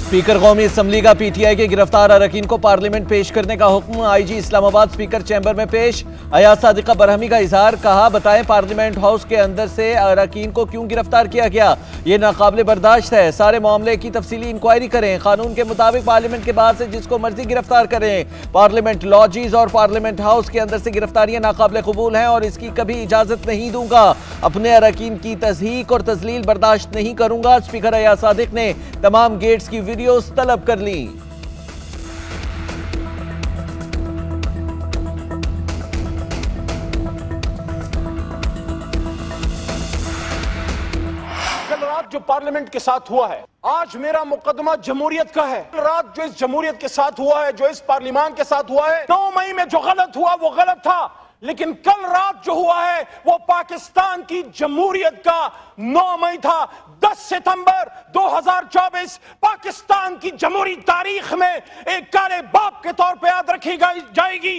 Speaker कौमी assembly का PTI के गिरफ्तार अरकान को पार्लियामेंट पेश करने का हुक्म। आईजी इस्लामाबाद स्पीकर चैम्बर में पेश। अयाज सादिका बरहमी का इजहार, कहा बताएं पार्लियामेंट हाउस के अंदर से अरकान को क्यों गिरफ्तार किया गया, ये नाकाबिले बर्दाश्त है। सारे मामले की तफसीली इंक्वायरी करें। कानून के मुताबिक पार्लियामेंट के बाहर से जिसको मर्जी गिरफ्तार करें। पार्लियामेंट लॉजिज और पार्लियामेंट हाउस के अंदर से गिरफ्तारियां नाकाबिले कबूल हैं और इसकी कभी इजाजत नहीं दूंगा। अपने अरकान की तज़हीक और तजलील बर्दाश्त नहीं करूंगा। स्पीकर अयाज सादिक ने तमाम गेट्स की वीडियोस तलब कर ली। कल रात जो पार्लियामेंट के साथ हुआ है, आज मेरा मुकदमा जमहूरियत का है। कल रात जो इस जमहूरियत के साथ हुआ है, जो इस पार्लियामान के साथ हुआ है, 9 मई में जो गलत हुआ वो गलत था, लेकिन कल रात जो हुआ है वो पाकिस्तान की जमहूरियत का 9 मई था। 10 सितंबर 2024 पाकिस्तान की जमहूरी तारीख में एक काले बाप के तौर पे याद रखी जाएगी।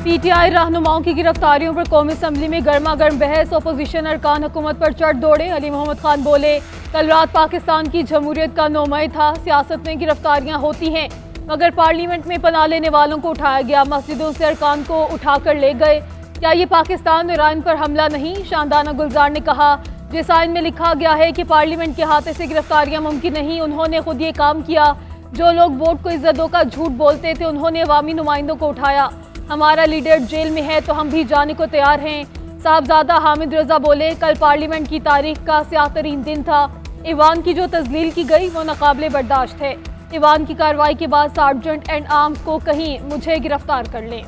पीटीआई रहनुमाओं की गिरफ्तारियों पर कौमी असम्बली में गर्मा गर्म बहस। अपोजिशन अरकान हुकूमत पर चढ़ दौड़े। अली मोहम्मद खान बोले, कल रात पाकिस्तान की जमहूरियत का 9 मई था। सियासत में गिरफ्तारियां होती हैं, मगर पार्लियामेंट में पनाह लेने वालों को उठाया गया, मस्जिदों से अरकान को उठाकर ले गए। क्या ये पाकिस्तान और ईरान पर हमला नहीं? शानदाना गुलजार ने कहा, जिस आइन में लिखा गया है कि पार्लियामेंट के हाथे से गिरफ्तारियां मुमकिन नहीं, उन्होंने खुद ये काम किया। जो लोग वोट को इज्जतों का झूठ बोलते थे, उन्होंने अवामी नुमाइंदों को उठाया। हमारा लीडर जेल में है तो हम भी जाने को तैयार हैं। साहबजादा हामिद रजा बोले, कल पार्लियामेंट की तारीख का स्याह-तरीन दिन था। ईवान की जो तजलील की गई वो नाकाबिले बर्दाश्त है। ईवान की कार्रवाई के बाद सार्जेंट एंड आर्म्स को कहीं मुझे गिरफ्तार कर लें।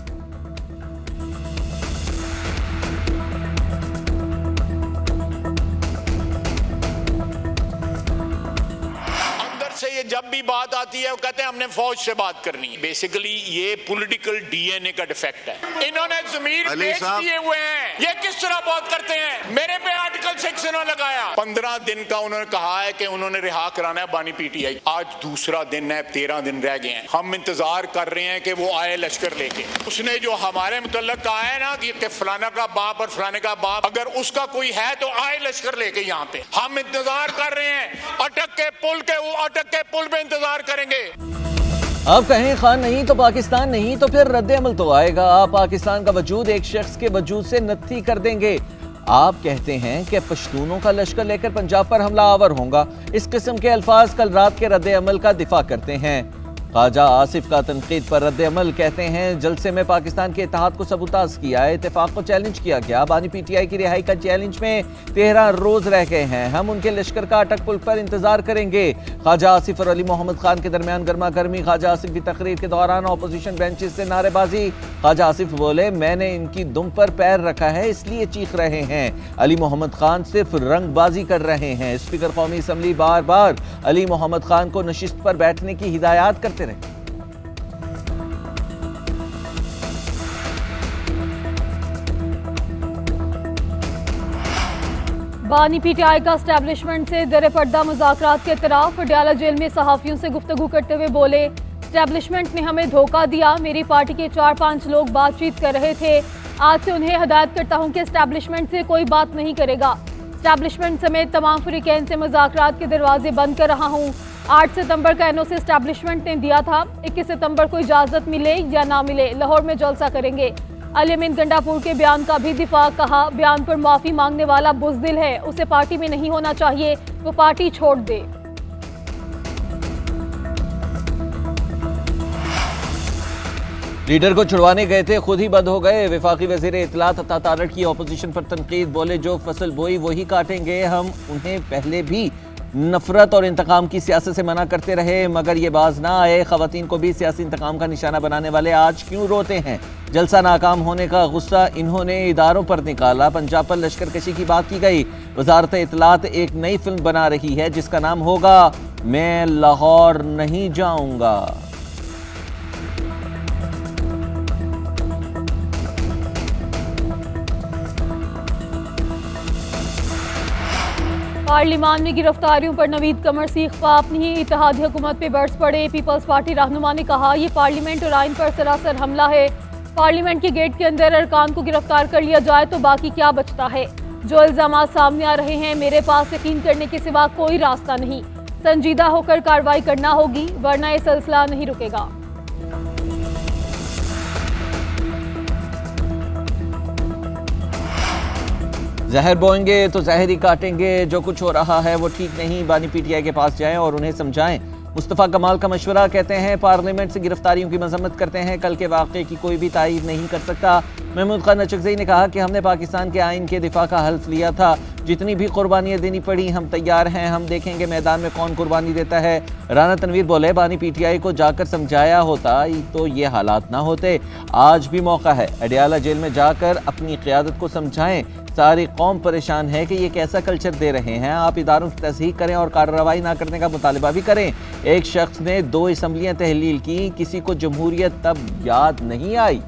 ये जब भी बात आती है वो कहते हैं हमने फौज से बात करनी है। बेसिकली ये पॉलिटिकल डीएनए का डिफेक्ट है। इन्होंने जमीर बेच दिए हुए हैं। ये किस तरह बात करते हैं? मेरे पे आर्टिकल 6 इन्होंने लगाया। 15 दिन का उन्होंने कहा है कि उन्होंने रिहा कराना है बानी पीटीआई। आज दूसरा दिन है, 13 दिन रह गए हैं। हम इंतजार कर रहे हैं कि वो आए लश्कर लेके। उसने जो हमारे मुतल्लक कहा है ना कि फलाना का बाप और फलाने का बाप, अगर उसका कोई है तो आए लश्कर लेके यहाँ पे। हम इंतजार कर रहे हैं, अटक के पुल पे इंतजार करेंगे। आप कहें खान नहीं तो पाकिस्तान नहीं, तो फिर रद्द अमल तो आएगा। आप पाकिस्तान का वजूद एक शख्स के वजूद से नत्थी कर देंगे। आप कहते हैं कि पश्तूनों का लश्कर लेकर पंजाब पर हमला आवर होगा। इस किस्म के अल्फाज कल रात के रद्द अमल का दिफा करते हैं। ख्वाजा आसिफ का तनकीद पर रद्द अमल, कहते हैं जलसे में पाकिस्तान के इत्तेहाद को सबूताज किया, इत्तेफाक को चैलेंज किया गया। बानी पीटीआई की रिहाई का चैलेंज में 13 रोज रह गए हैं। हम उनके लश्कर का अटक पुल पर इंतजार करेंगे। ख्वाजा आसिफ और अली मोहम्मद खान के दरमियान गर्मा गर्मी। ख्वाजा आसिफ की तकरीर के दौरान अपोजिशन बेंचेस से नारेबाजी। ख्वाजा आसिफ बोले, मैंने इनकी दुम पर पैर रखा है इसलिए चीख रहे हैं। अली मोहम्मद खान सिर्फ रंगबाजी कर रहे हैं। स्पीकर कौमी असम्बली बार बार अली मोहम्मद खान को नशिस्त पर बैठने की हिदायत करते रहे। बानी पीटीआई का एस्टैब्लिशमेंट से दर पर्दा मुज़ाकरात के तरफ। डयाला जेल में सहाफ़ियों से गुफ्तगू करते हुए बोले, एस्टैब्लिशमेंट ने हमें धोखा दिया। मेरी पार्टी के 4-5 लोग बातचीत कर रहे थे। आज से उन्हें हदायत करता हूं कि एस्टैब्लिशमेंट से कोई बात नहीं करेगा। एस्टैब्लिशमेंट समेत तमाम फ़रीक़ैन से मुज़ाकरात के दरवाजे बंद कर रहा हूँ। 8 सितंबर का एनओसी एस्टैब्लिशमेंट ने दिया था। 21 सितंबर को इजाज़त मिले या ना मिले लाहौर में जलसा करेंगे। अली अमीन गंडापुर के बयान का भी दिफा, कहा बयान पर माफ़ी मांगने वाला बुज़दिल है, उसे पार्टी में नहीं होना चाहिए, वो पार्टी छोड़ दे। लीडर को छुड़वाने गए थे, खुद ही बंद हो गए। वफाकी वज़ीर इत्तलात अता तारड़ की अपोजिशन पर तनकीद, बोले जो फसल बोई वही काटेंगे। हम उन्हें पहले भी नफरत और इंतकाम की सियासत से मना करते रहे मगर ये बाज ना आए। ख़वातीन को भी सियासी इंतकाम का निशाना बनाने वाले आज क्यों रोते हैं? जलसा नाकाम होने का गुस्सा इन्होंने इदारों पर निकाला। पंजाब पर लश्कर कशी की बात की गई। वजारत इत्तलात एक नई फिल्म बना रही है जिसका नाम होगा मैं लाहौर नहीं जाऊंगा। पार्लियामान में गिरफ्तारियों पर नवीद कमर सीख ख्वाह अपनी इत्तेहादी हुकूमत पे बरस पड़े। पीपल्स पार्टी रहनुमा ने कहा, ये पार्लियामेंट और आइन पर सरासर हमला है। पार्लियामेंट के गेट के अंदर अरकान को गिरफ्तार कर लिया जाए तो बाकी क्या बचता है? जो इल्जामात सामने आ रहे हैं, मेरे पास यकीन करने के सिवा कोई रास्ता नहीं। संजीदा होकर कार्रवाई करना होगी, वरना ये सिलसिला नहीं रुकेगा। जहर बोएंगे तो जहर ही काटेंगे। जो कुछ हो रहा है वो ठीक नहीं। बानी पीटीआई के पास जाएं और उन्हें समझाएं। मुस्तफ़ा कमाल का मशवरा, कहते हैं पार्लियामेंट से गिरफ्तारियों की मजम्मत करते हैं, कल के वाक़े की कोई भी तायीद नहीं कर सकता। महमूद खान नचकज़ई ने कहा कि हमने पाकिस्तान के आइन के दिफा का हल्फ लिया था, जितनी भी कुर्बानियाँ देनी पड़ी हम तैयार हैं, हम देखेंगे मैदान में कौन कुर्बानी देता है। राना तनवीर बोले, बानी पीटीआई को जाकर समझाया होता तो ये हालात ना होते। आज भी मौका है, अडियाला जेल में जाकर अपनी क़यादत को समझाएं। सारी कौम परेशान है कि ये कैसा कल्चर दे रहे हैं। आप इदारों की तस्दीक करें और कार्रवाई ना करने का मुतालबा भी करें। एक शख्स ने 2 असम्बलियाँ तहलील की, किसी को जमहूरियत तब याद नहीं आई।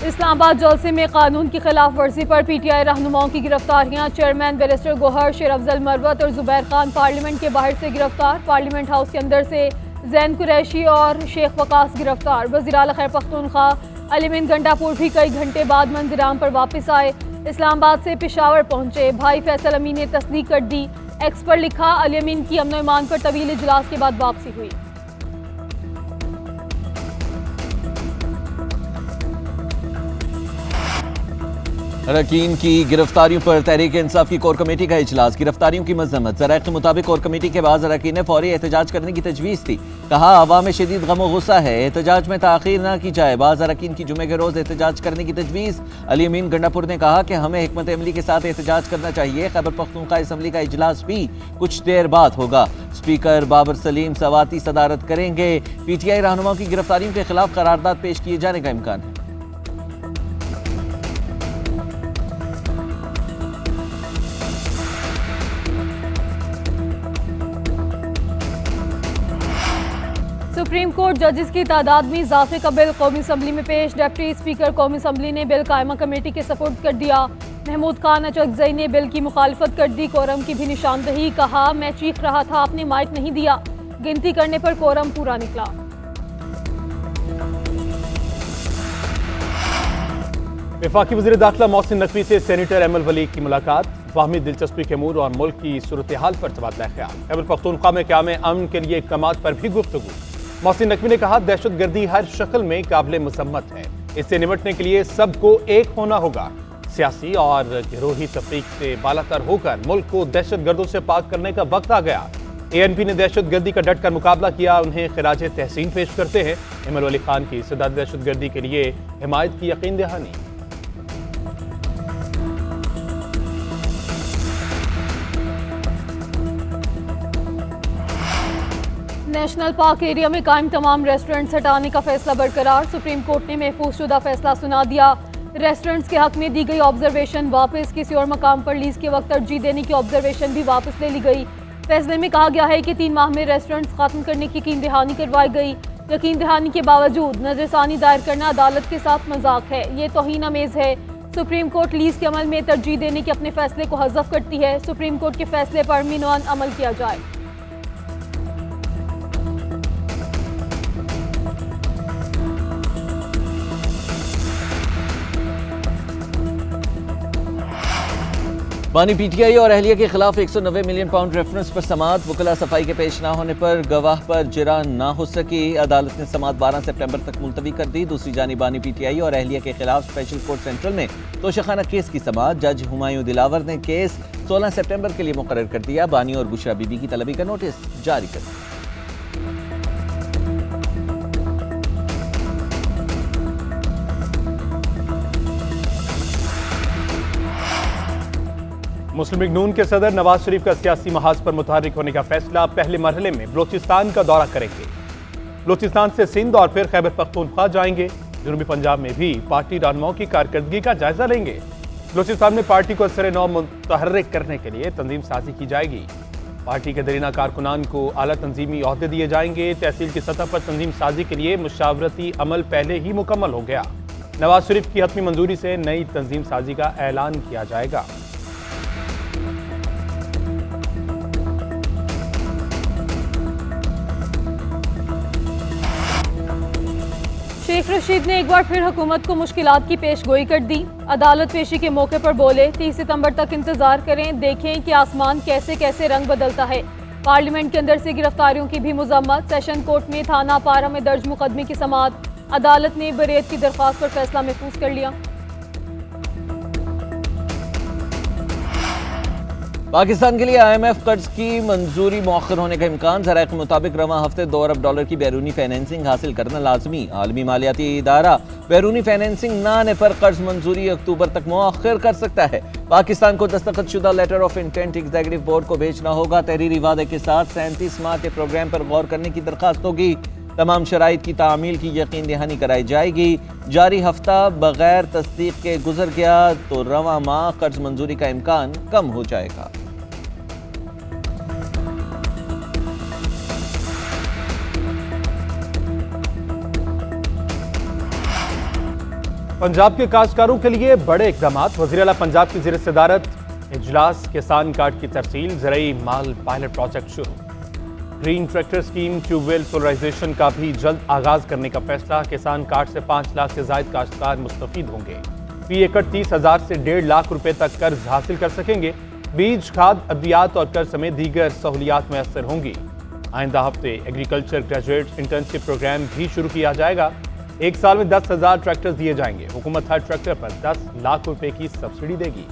इस्लामाबाद जलसे में कानून की खिलाफ वर्जी पर पीटीआई रहनुमाओं की गिरफ्तारियां। चेयरमैन बैरिस्टर गोहर, शेर अफजल मरवत और जुबैर खान पार्लियामेंट के बाहर से गिरफ्तार। पार्लियामेंट हाउस के अंदर से जैन कुरैशी और शेख वकास गिरफ्तार। वज़ीर आला खैबर पख्तूनख्वा अलीमीन गंडापुर भी कई घंटे बाद मंजिराम पर वापस आए। इस्लामाबाद से पेशावर पहुंचे। भाई फैसल अमीन ने तस्दीक कर दी। एक्स पर लिखा, अलीमीन की अमन ईमान पर तवील इजलास के बाद वापसी हुई। अरकान की गिरफ्तारियों पर तहरीक इंसाफ की कोर कमेटी का इजलास। गिरफ्तारियों की मजम्मत। ज़राइक़ के मुताबिक कोर कमेटी के बाद अरकान ने फौरी एहतजाज करने की तजवीज़ थी। कहा, अवाम में शदीद गम व गुस्सा है, एहतजाज में ताख़ीर ना की जाए। बाज़ अरकान की जुमे के रोज़ एहतजाज करने की तजवीज़। अली अमीन गंडापुर ने कहा कि हमें हिकमत अमली के साथ एहतजाज करना चाहिए। खैबर पख्तूनख्वा असम्बली का इजलास भी कुछ देर बाद होगा। स्पीकर बाबर सलीम सवाती सदारत करेंगे। पीटीआई रहनुमाओं की गिरफ्तारियों के खिलाफ करारदाद पेश किए जाने का इम्कान है। सुप्रीम कोर्ट जजेस की तादाद में इजाफे का बिल कौमी असम्बली में पेश। डिप्टी स्पीकर कौमी असम्बली ने बिल कायमा कमेटी के सपुर्द कर दिया। महमूद खान नचकज़ई ने बिल की मुखालफत कर दी। कोरम की भी निशानदही। कहा, मैं चीख रहा था, आपने माइक नहीं दिया। गिनती करने पर कोरम पूरा निकला। वफाकी वज़ीर दाखिला मोहसिन नकवी से सेनेटर एमएल वली की मुलाकात। वाहमी दिलचस्पी के अमूर और मुल्क की सूरत हाल पर तबादला ख्याल। खैबर पख्तूनख्वा में क़याम अमन के लिए इक़दामात पर भी गुफ्तगू। मोहसिन नकवी ने कहा, दहशतगर्दी हर शक्ल में काबिल मसम्मत है, इससे निपटने के लिए सबको एक होना होगा। सियासी और गिरोही तफरीक से बालातर होकर मुल्क को दहशतगर्दों से पाक करने का वक्त आ गया। ANP ने दहशतगर्दी का डट कर मुकाबला किया। उन्हें खिराज तहसीन पेश करते हैं। एमएल वली खान की सदा दहशतगर्दी के लिए हिमायत की यकीन दहानी। नेशनल पार्क एरिया में कायम तमाम रेस्टोरेंट्स हटाने का फैसला बरकरार। सुप्रीम कोर्ट ने महफूज शुदा फैसला सुना दिया। रेस्टोरेंट्स के हक में दी गई ऑब्जर्वेशन वापस। किसी और मकाम पर लीज के वक्त तरजीह देने की ऑब्जर्वेशन भी वापस ले ली गई। फैसले में कहा गया है कि 3 माह में रेस्टोरेंट्स खत्म करने की यकीन दहानी करवाई गई। यकीन दहानी के बावजूद नजरसानी दायर करना अदालत के साथ मजाक है, ये तौहीन अमेज है। सुप्रीम कोर्ट लीज के अमल में तरजीह देने के अपने फैसले को हज़फ करती है। सुप्रीम कोर्ट के फैसले पर मीनान अमल किया जाए। बानी पीटीआई और अहलिया के खिलाफ 190 मिलियन पाउंड रेफरेंस पर समाअत। वकला सफाई के पेश ना होने पर गवाह पर जिरा ना हो सकी। अदालत ने समाअत 12 सितंबर तक मुलतवी कर दी। दूसरी जानिब बानी पीटीआई और अहलिया के खिलाफ स्पेशल कोर्ट सेंट्रल में तोशाखाना केस की समाअत। जज हुमायूं दिलावर ने केस 16 सितंबर के लिए मुकर्रर कर दिया। बानी और बुशरा बीबी की तलबी का नोटिस जारी कर दिया। मुस्लिम लीग नून के सदर नवाज शरीफ का सियासी महाज पर मुतहर्रिक होने का फैसला। पहले मरहले में बलोचिस्तान का दौरा करेंगे। बलोचिस्तान से सिंध और फिर खैबर पख्तूनख्वा जाएंगे। जनूबी पंजाब में भी पार्टी रहनुमाओं की कारकर्दगी का जायजा लेंगे। बलोचिस्तान में पार्टी को असर नौ मुतहर्रिक करने के लिए तंजीम साजी की जाएगी। पार्टी के दरीना कारकुनान को आला तंजीमी ओहदे दिए जाएंगे। तहसील की सतह पर तंजीम साजी के लिए मुशावरती अमल पहले ही मुकम्मल हो गया। नवाज शरीफ की हतमी मंजूरी से नई तंजीम साजी का ऐलान किया जाएगा। शरीफ रशीद ने एक बार फिर हुकूमत को मुश्किलात की पेशगोई कर दी। अदालत पेशी के मौके पर बोले 30 सितंबर तक इंतजार करें, देखें कि आसमान कैसे कैसे रंग बदलता है। पार्लियामेंट के अंदर से गिरफ्तारियों की भी मजम्मत। सेशन कोर्ट में थाना पारा में दर्ज मुकदमे की समाअत। अदालत ने बरीयत की दरख्वास्त पर फैसला महफूज कर लिया। पाकिस्तान के लिए IMF कर्ज की मंजूरी मौखर होने का इम्कान। ज़राए के मुताबिक रवां हफ्ते $2 अरब की बैरूनी फाइनेंसिंग हासिल करना लाजमी। आलमी मालियाती इदारा बैरूनी फाइनेंसिंग न आने पर कर्ज मंजूरी अक्टूबर तक मौखर कर सकता है। पाकिस्तान को दस्तखतशुदा letter of intent executive board को भेजना होगा। तहरीरी वादे के साथ 37 माह के प्रोग्राम पर गौर करने की दरख्वास्त होगी। तमाम शराइत की तामील की यकीन दहानी कराई जाएगी। जारी हफ्ता बगैर तस्दीक के गुजर गया तो रवां माह कर्ज मंजूरी का इम्कान कम हो जाएगा। पंजाब के काश्तकारों के लिए बड़े इकदाम। वज़ीर आला पंजाब की ज़ेर सदारत इजलास किसान कार्ड की तरसील, ज़रई माल पायलट प्रोजेक्ट शुरू। Green tractor scheme, tubewell solarisation का भी जल्द आगाज करने का फैसला। किसान कार्ड से 5 लाख से ज्यादा काश्तकार मुस्तफीद होंगे। फी एकड़ 30,000 से 1.5 लाख रुपए तक कर्ज हासिल कर सकेंगे। बीज, खाद, अद्वियात और कर्ज समेत दीगर सहूलियात मैसर होंगी। आइंदा हफ्ते एग्रीकल्चर ग्रेजुएट इंटर्नशिप प्रोग्राम भी शुरू किया जाएगा। एक साल में 10,000 ट्रैक्टर दिए जाएंगे। हुकूमत हर ट्रैक्टर पर 10 लाख रुपए की सब्सिडी देगी।